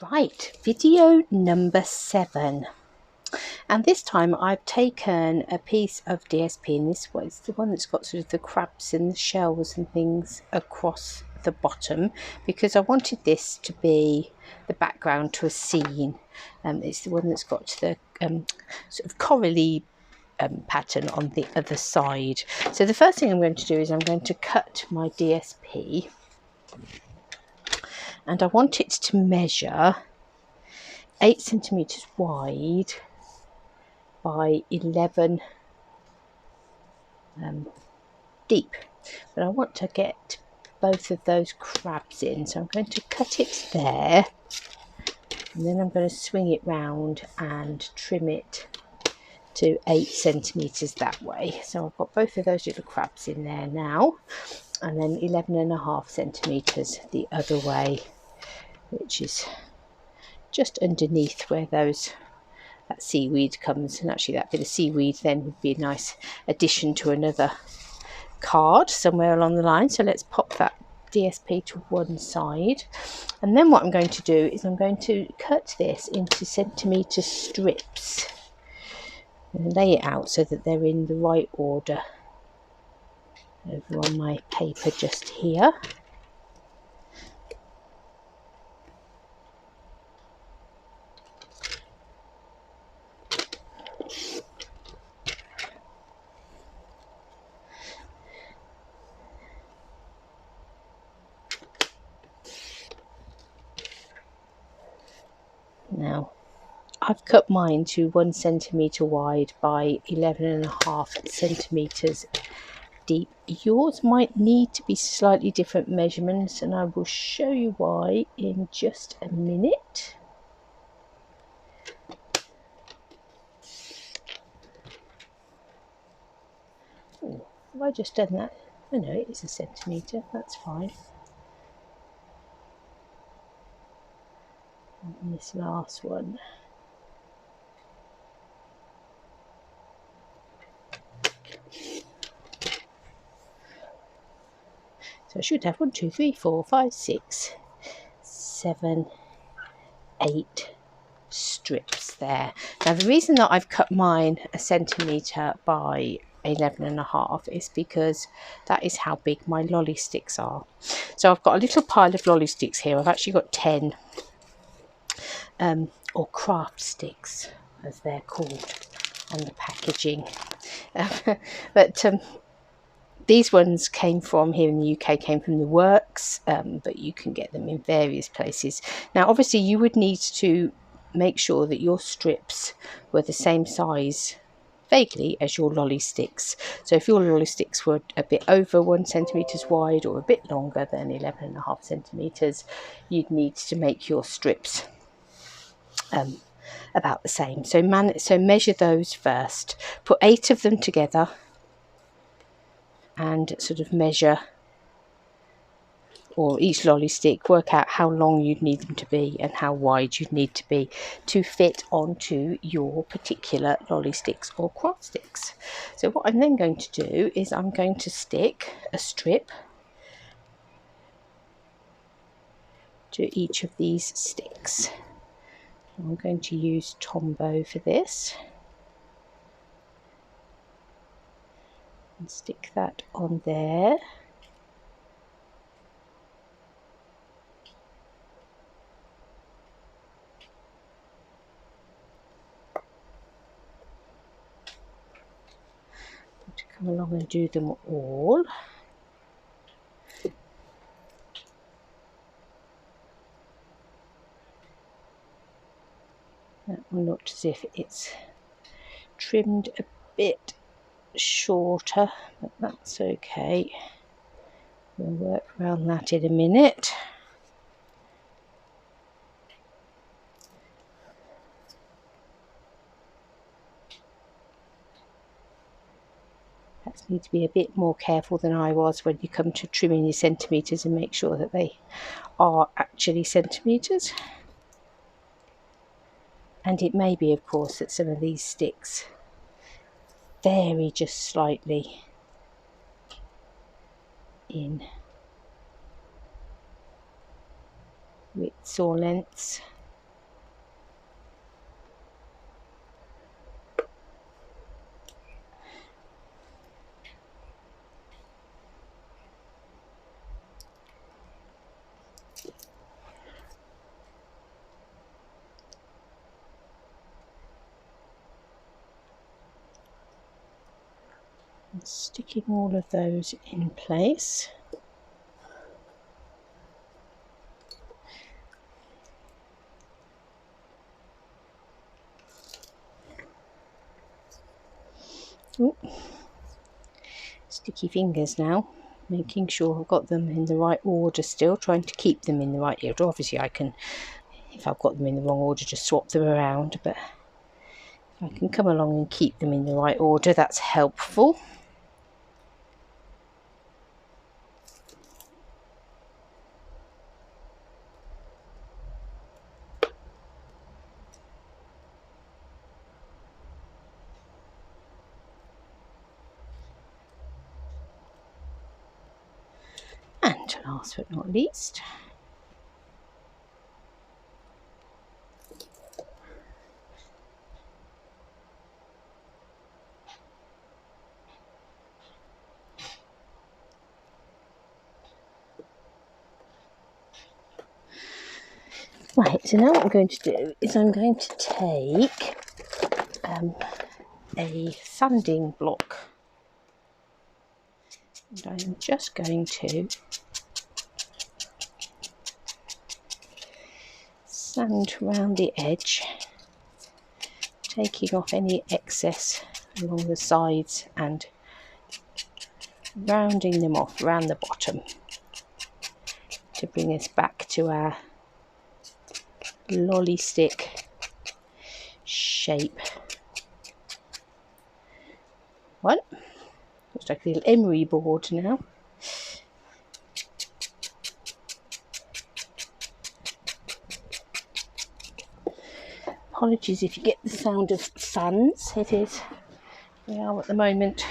Right, video number 7, and this time I've taken a piece of DSP, and this one is the one that's got sort of the crabs and the shells and things across the bottom, because I wanted this to be the background to a scene. It's the one that's got the sort of corally pattern on the other side. So the first thing I'm going to do is I'm going to cut my DSP, and I want it to measure 8 centimeters wide by 11 deep, but I want to get both of those crabs in, so I'm going to cut it there, and then I'm going to swing it round and trim it to 8 centimeters that way. So I've got both of those little crabs in there now, and then 11.5 centimeters the other way, which is just underneath where that seaweed comes. And actually that bit of seaweed then would be a nice addition to another card somewhere along the line. So let's pop that DSP to one side, and then what I'm going to do is I'm going to cut this into centimetre strips and lay it out so that they're in the right order over on my paper just here. Now I've cut mine to 1 centimetre wide by 11.5 centimetres deep. Yours might need to be slightly different measurements, and I will show you why in just a minute. Oh, have I just done that? Oh no, it is a centimetre, that's fine. And this last one. So I should have 1, 2, 3, 4, 5, 6, 7, 8 strips there. Now the reason that I've cut mine a centimetre by 11.5 is because that is how big my lolly sticks are. So I've got a little pile of lolly sticks here. I've actually got 10 or craft sticks as they're called on the packaging. But these ones came from, here in the UK, came from the works, but you can get them in various places. Now obviously you would need to make sure that your strips were the same size vaguely as your lolly sticks. So if your lolly sticks were a bit over 1 centimetre wide or a bit longer than 11.5 centimetres, you'd need to make your strips about the same. So measure those first, put 8 of them together and sort of measure, or each lolly stick, work out how long you'd need them to be and how wide you'd need to be to fit onto your particular lolly sticks or craft sticks. So what I'm then going to do is I'm going to stick a strip to each of these sticks. I'm going to use Tombow for this and stick that on there. To come along and do them all. That will look as if it's trimmed a bit shorter, but that's okay. We'll work around that in a minute. Perhaps need to be a bit more careful than I was when you come to trimming your centimetres, and make sure that they are actually centimetres. And it may be, of course, that some of these sticks vary just slightly in widths or lengths. and sticking all of those in place. Ooh. Sticky fingers now, making sure I've got them in the right order still, trying to keep them in the right order. Obviously I can, if I've got them in the wrong order, just swap them around, but if I can come along and keep them in the right order, that's helpful. And last but not least, right, so now what I'm going to do is I'm going to take a sanding block, and I'm just going to sand around the edge, taking off any excess along the sides and rounding them off around the bottom to bring us back to our lolly stick shape. What? Looks like a little emery board now. Apologies if you get the sound of fans. It is, we are at the moment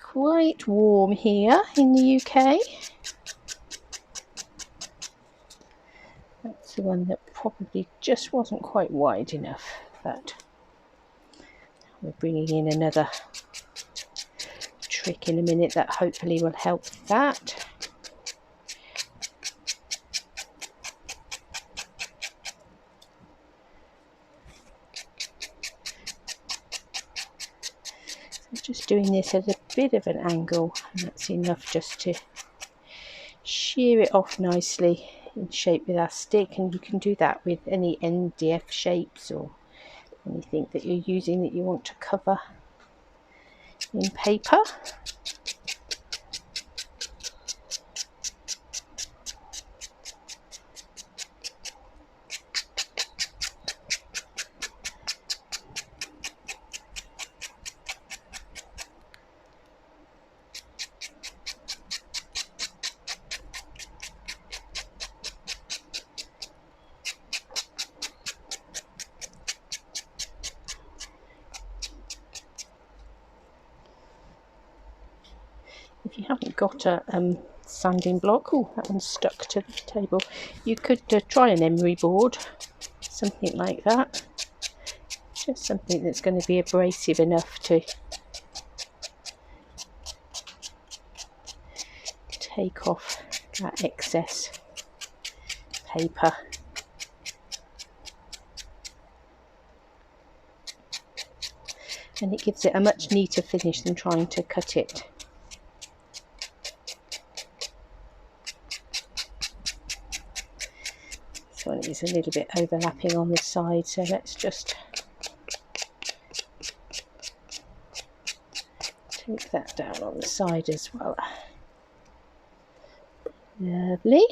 quite warm here in the UK. That's the one that probably just wasn't quite wide enough, but we're bringing in another trick in a minute that hopefully will help that. Just doing this at a bit of an angle, and that's enough just to shear it off nicely in shape with our stick. And you can do that with any NDF shapes or anything that you're using that you want to cover in paper. If you haven't got a sanding block, oh, that one's stuck to the table, you could try an emery board, something like that. Just something that's going to be abrasive enough to take off that excess paper. And it gives it a much neater finish than trying to cut it. This one is a little bit overlapping on the side, so let's just take that down on the side as well. Lovely.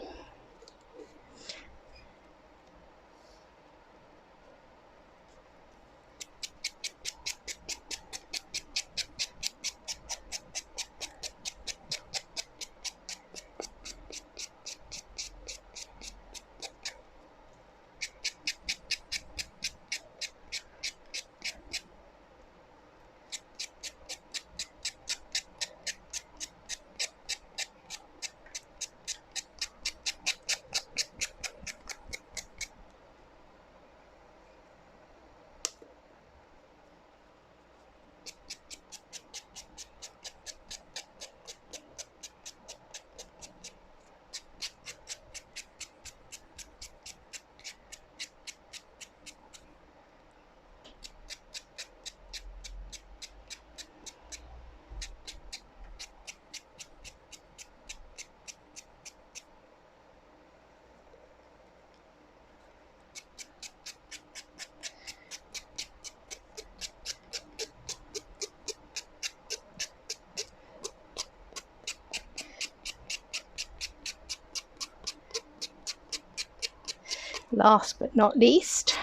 last but not least,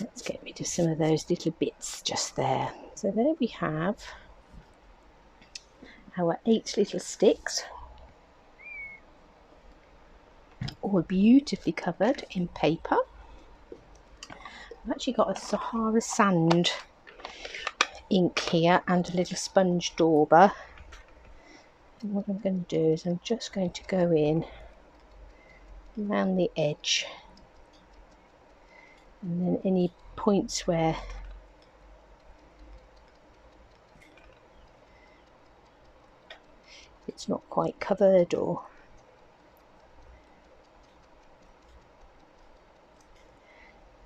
let's get rid of some of those little bits just there. So there we have our 8 little sticks, all beautifully covered in paper. I've actually got a Sahara sand ink here and a little sponge dauber. And what I'm going to do is I'm just going to go in around the edge, and then any points where it's not quite covered or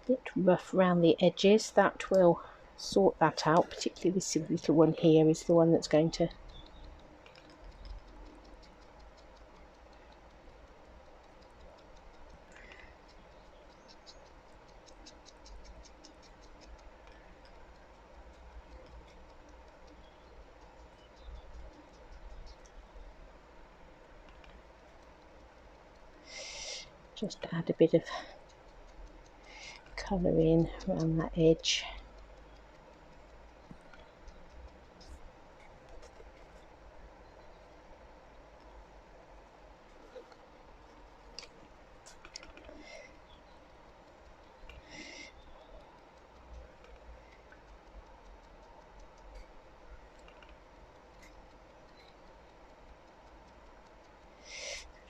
a bit rough around the edges, that will sort that out. Particularly this little one here is the one that's going to just add a bit of colour in around that edge.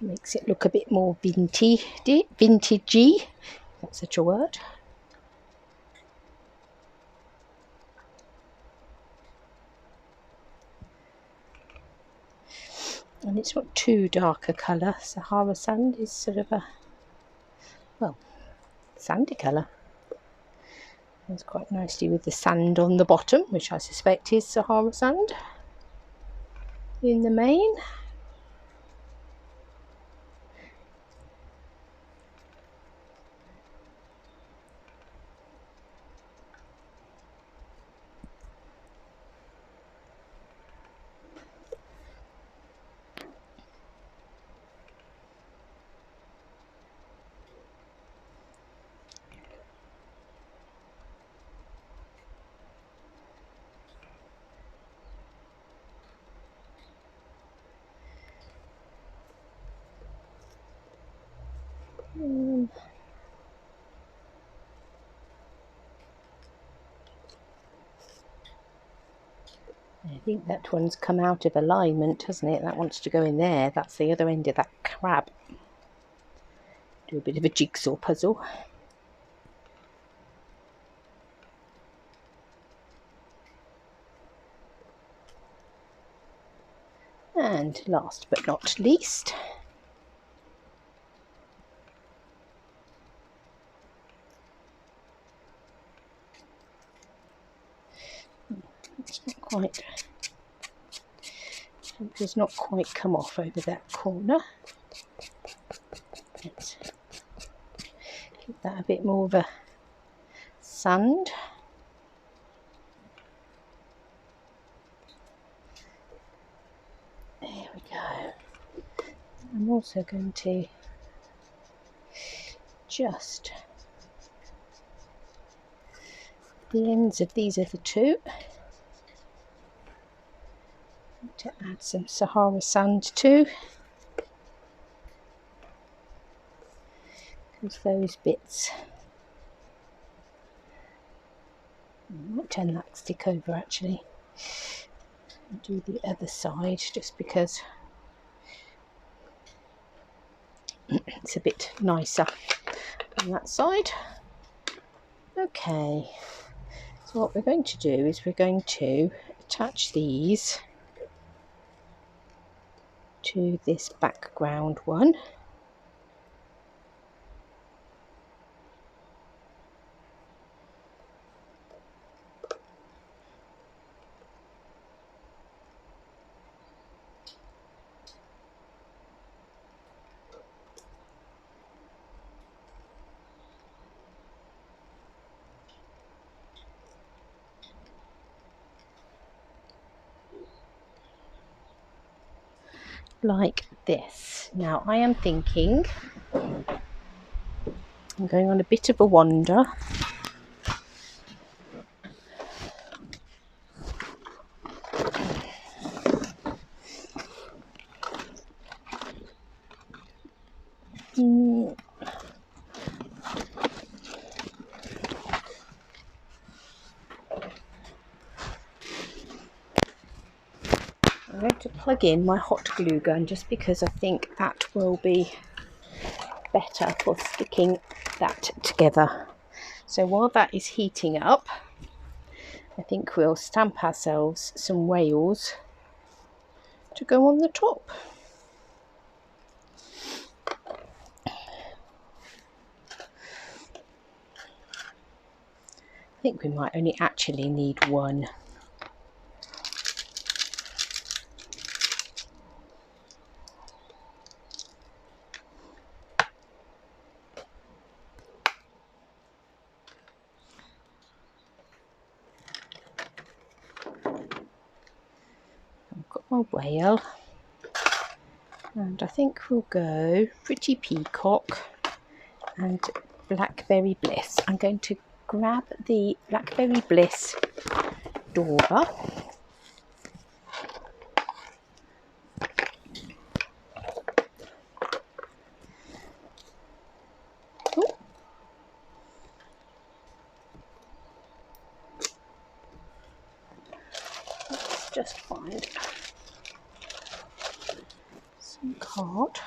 Makes it look a bit more vintagey, if that's such a word. And it's not too dark a colour. Sahara sand is sort of a, well, sandy colour. Goes quite nicely with the sand on the bottom, which I suspect is Sahara sand in the main. I think that one's come out of alignment, hasn't it? That wants to go in there. That's the other end of that crab. Do a bit of a jigsaw puzzle. And last but not least, it does not quite come off over that corner. Let's give that a bit more of a sand. There we go. I'm also going to just the ends of these other two to add some Sahara sand too, because those bits, I might turn that stick over actually and do the other side, just because it's a bit nicer on that side. Okay, so what we're going to do is we're going to attach these to this background one. like this. Now I am thinking, I'm going on a bit of a wander. I'm going to plug in my hot glue gun just because I think that will be better for sticking that together. So while that is heating up, I think we'll stamp ourselves some whales to go on the top. I think we might only actually need one. I've got my whale, and I think we'll go Pretty Peacock and Blackberry Bliss. I'm going to grab the Blackberry Bliss dauber. Oh. Let's just find some card.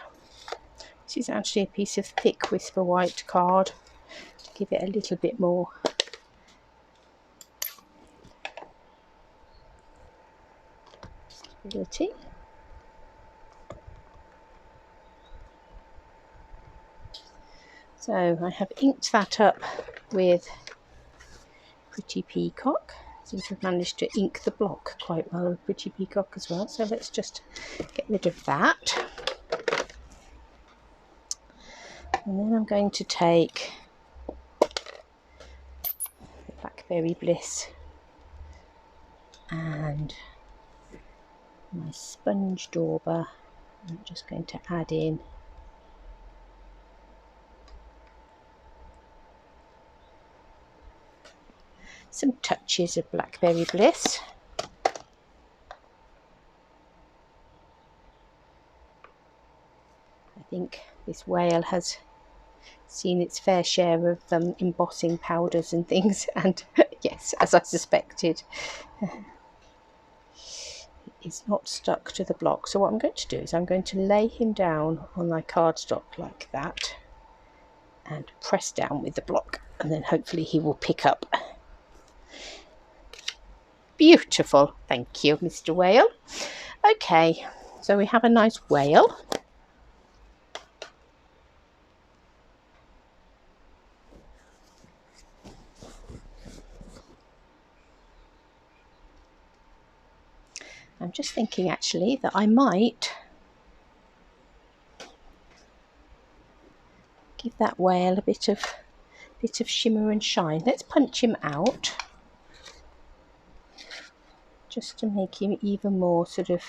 This is actually a piece of thick Whisper White card. Give it a little bit more stability. So I have inked that up with Pretty Peacock. I seem to have managed to ink the block quite well with Pretty Peacock as well. So let's just get rid of that. And then I'm going to take the Blackberry Bliss and my sponge dauber. I'm just going to add in some touches of Blackberry Bliss. I think this whale has seen its fair share of embossing powders and things, and yes, as I suspected, it's not stuck to the block. So what I'm going to do is I'm going to lay him down on my cardstock like that and press down with the block, and then hopefully he will pick up. Beautiful, thank you, Mr. Whale. Okay, so we have a nice whale. I'm just thinking actually that I might give that whale a bit of shimmer and shine. Let's punch him out just to make him even more sort of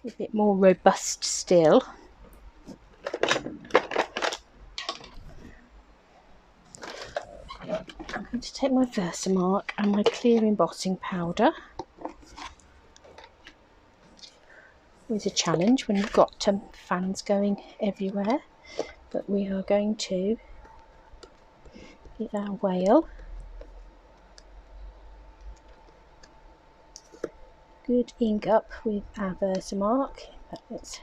a bit more robust still. I'm going to take my Versamark and my clear embossing powder. Always a challenge when you've got fans going everywhere, but we are going to get our whale good ink up with our Versamark. Let's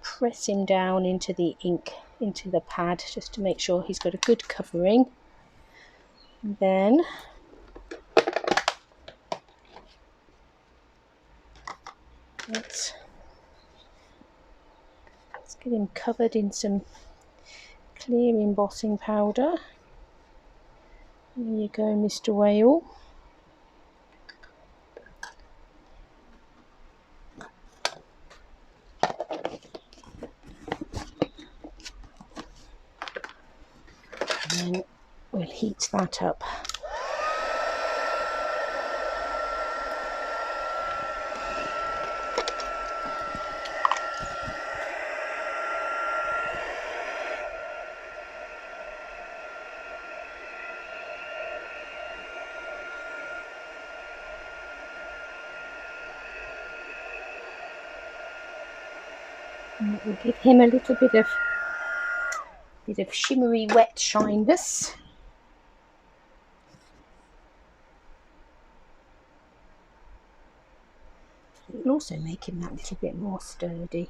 press him down into the ink, into the pad, just to make sure he's got a good covering. And then let's get him covered in some clear embossing powder. There you go, Mr. Whale. And then we'll heat that up And it will give him a little bit of shimmery wet shiness. It will also make him that little bit more sturdy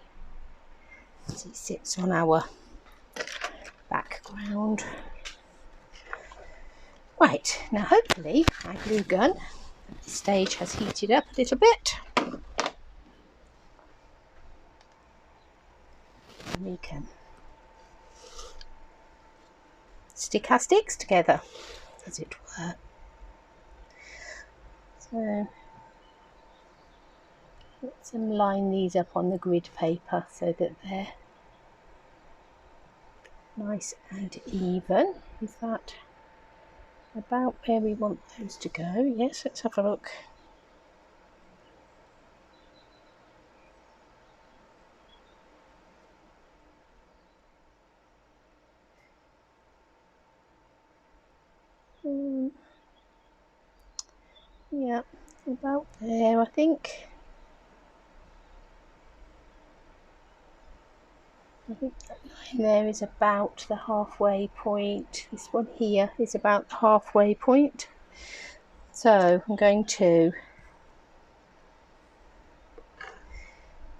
as he sits on our background. Right, now hopefully my glue gun at this stage has heated up a little bit. And we can stick our sticks together, as it were. So let's line these up on the grid paper so that they're nice and even. Is that about where we want those to go? Yes, let's have a look. Yeah, about there, I think. I think that line there is about the halfway point. This one here is about the halfway point. So I'm going to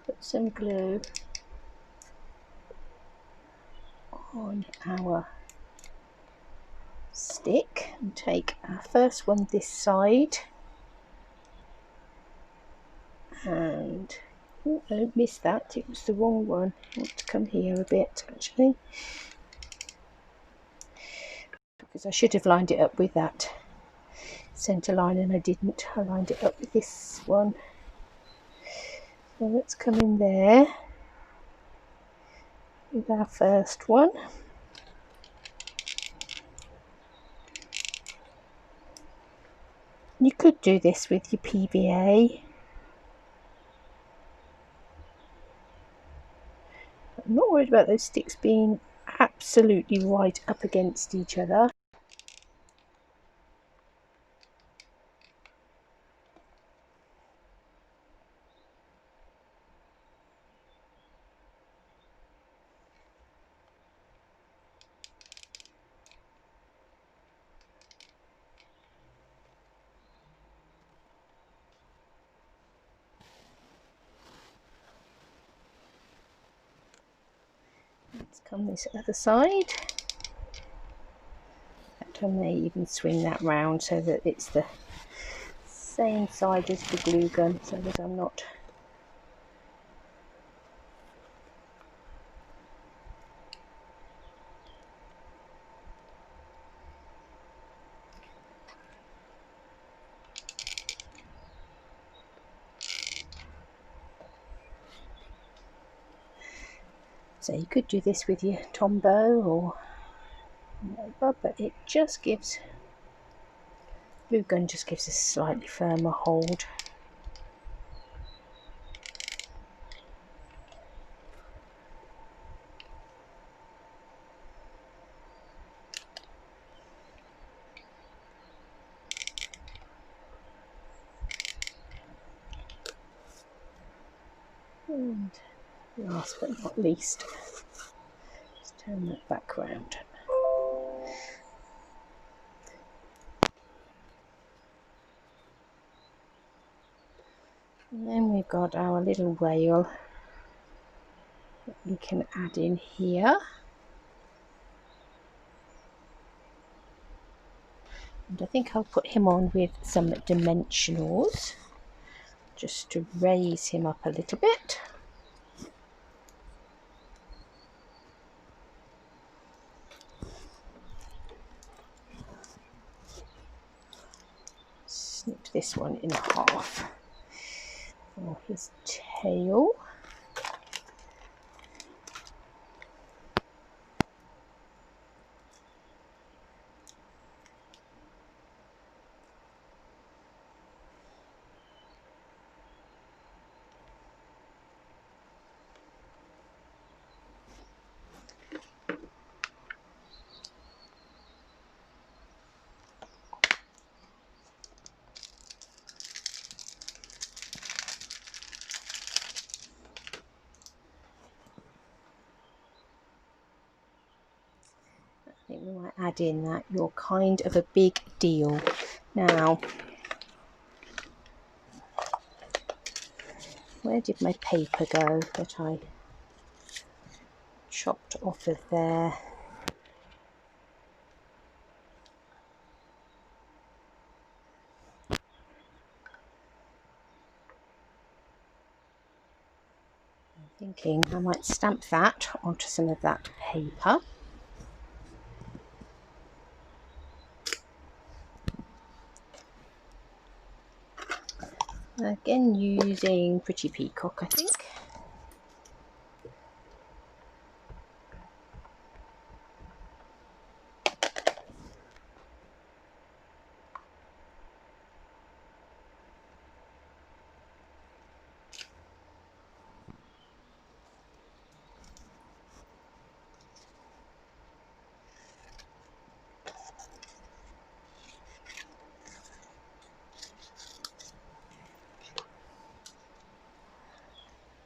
put some glue on our stick and take our first one this side and I missed that, it was the wrong one. I want to come here a bit actually, because I should have lined it up with that centre line and I didn't. I lined it up with this one. So let's come in there with our first one. You could do this with your PVA. I'm not worried about those sticks being absolutely right up against each other. Let's come this other side. In fact, I may even swing that round so that it's the same side as the glue gun, so that I'm not so you could do this with your Tombow or whatever, but it just gives, glue gun just gives a slightly firmer hold. And last but not least, let's turn that back round. And then we've got our little whale that we can add in here. And I think I'll put him on with some dimensionals just to raise him up a little bit. Snip this one in half for his tail. add in that you're kind of a big deal. Now, where did my paper go that I chopped off of there? I'm thinking I might stamp that onto some of that paper. Again, using Pretty Peacock, I think.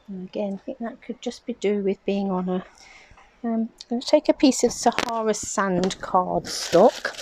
And again, I think that could just be do with being on a... I'm going to take a piece of Sahara sand cardstock.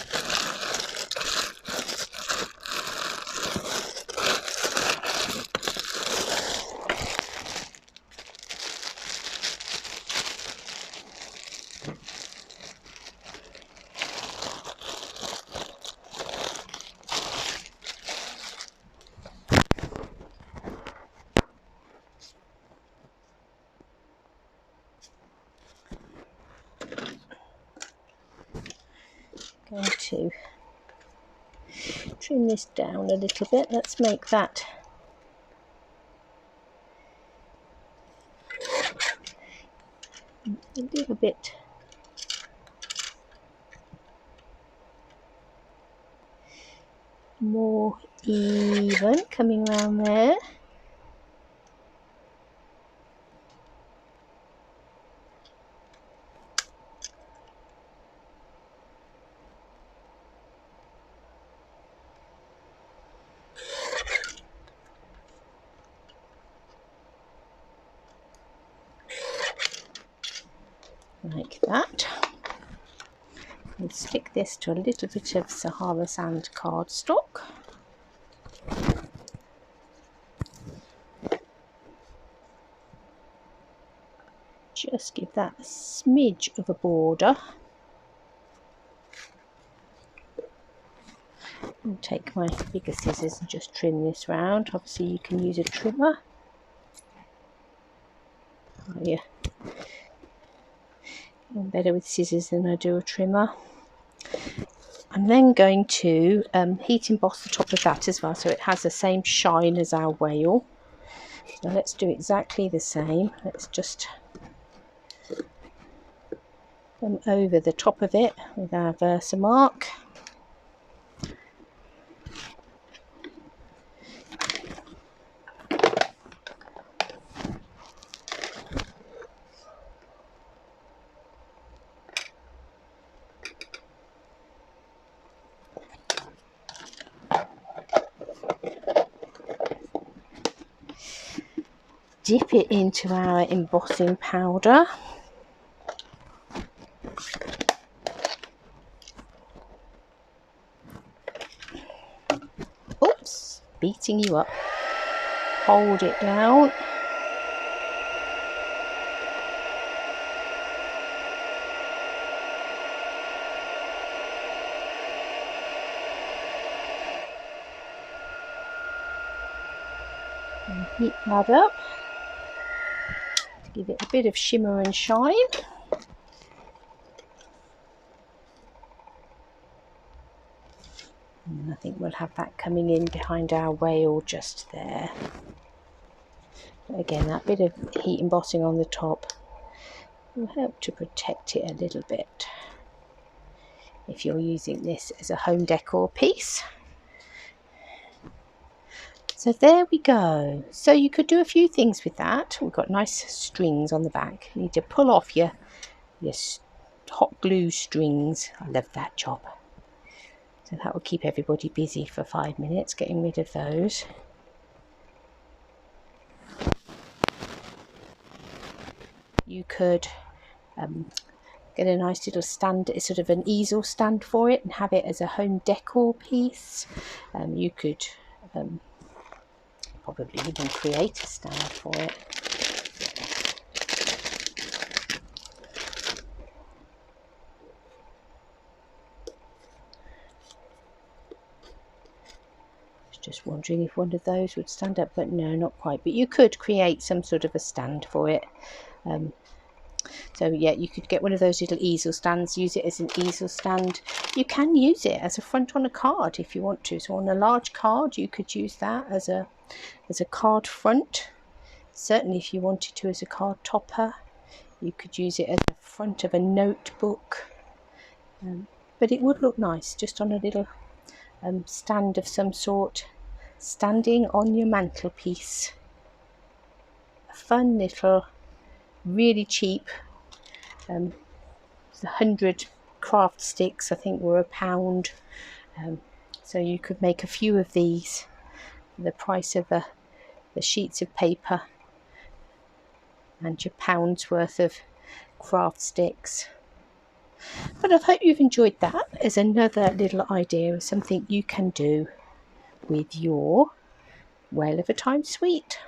Going to trim this down a little bit. Let's make that a little bit more even, coming around there. Like that. And stick this to a little bit of Sahara sand cardstock. Just give that a smidge of a border. And take my bigger scissors and just trim this round. Obviously you can use a trimmer. Oh yeah, I'm better with scissors than I do a trimmer. I'm then going to heat emboss the top of that as well, so it has the same shine as our whale. So let's do exactly the same. Let's just come over the top of it with our Versamark. Dip it into our embossing powder. Oops, beating you up. Hold it down. And heat that up. Give it a bit of shimmer and shine. And I think we'll have that coming in behind our whale just there. But again, that bit of heat embossing on the top will help to protect it a little bit if you're using this as a home decor piece. So there we go. So you could do a few things with that. We've got nice strings on the back. You need to pull off your hot glue strings. I love that job. So that will keep everybody busy for 5 minutes, getting rid of those. You could get a nice little stand, sort of an easel stand for it, and have it as a home decor piece. You could probably even create a stand for it. Just wondering if one of those would stand up, but no, not quite. But you could create some sort of a stand for it. So yeah, you could get one of those little easel stands, use it as an easel stand. You can use it as a front on a card if you want to. So on a large card, you could use that as a card front. Certainly if you wanted to as a card topper, you could use it as the front of a notebook. But it would look nice just on a little stand of some sort, standing on your mantelpiece. A fun little, really cheap, 100 craft sticks I think were £1. So you could make a few of these for the price of the sheets of paper and your £1 worth of craft sticks. But I hope you've enjoyed that as another little idea of something you can do with your Whale of a Time sweet.